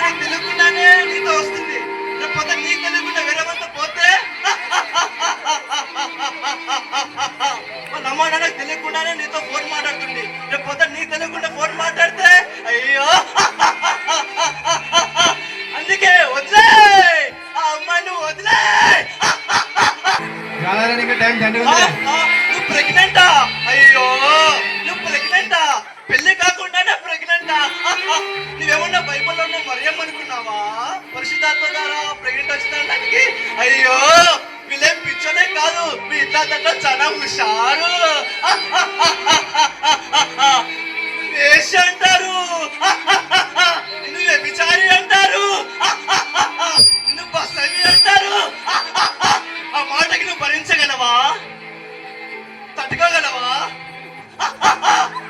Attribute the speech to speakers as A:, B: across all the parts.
A: నాకు తెలియకుండానే నీతో వస్తుంది. రేపు పొద్దున నీకు తెలియకుండా వేరే వాళ్ళతో పోతే వాళ్ళ అమ్మ నాన్నకు తెలియకుండానే నీతో ఫోన్ మాట్లాడుతుంది. రేపు పొద్దున నీకు తెలియకుండా ఫోన్ మాట్లాడితే అయ్యో. అందుకే వదిలే ఆ అమ్మాయిని వదిలే. నువ్వు ప్రెగ్నెంటా? అయ్యో నువ్వు ప్రెగ్నెంటా? పెళ్లి కాకుండానే ప్రెగ్నెంటా? నువ్వేమన్నా బైబిల్లో ఉన్న మరియం అనుకున్నావా? పరిశుద్ధాత్మ ద్వారా ప్రెగ్నెంట్ వచ్చిందానికి. అయ్యో వీళ్ళేం పిచ్చోనే కాదు, మీ ఇట్లా చాలా హుషారు. వేష అంటారు, నిన్ను వ్యభిచారి అంటారు, నిన్ను బసవి అంటారు. ఆ మాటకి నువ్వు భరించగలవా? తట్టుకోగలవా?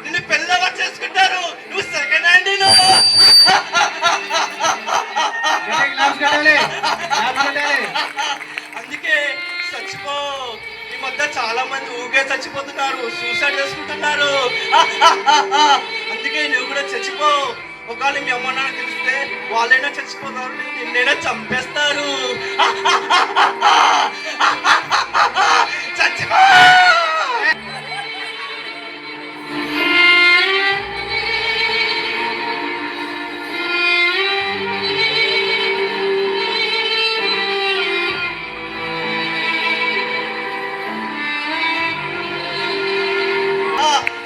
A: నిన్ను పెళ్ళగా చేసుకుంటారు, నువ్వు సెకండ్ హ్యాండ్. అందుకే చచ్చిపో. ఈ మధ్య చాలా మంది ఊగే చచ్చిపోతున్నారు, సూసైడ్ చేసుకుంటున్నారు. అందుకే నువ్వు కూడా చచ్చిపో. ఒకవేళ మీ అమ్మ నాన్న తెలిస్తే వాళ్ళైనా చచ్చిపోతారు, నిన్నైనా చంపేస్తారు. చచ్చిపో.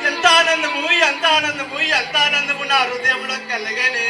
A: ఎంత ఆనందము, ఎంత ఆనందము, ఎంత ఆనందము నా హృదయంలో కలగనే.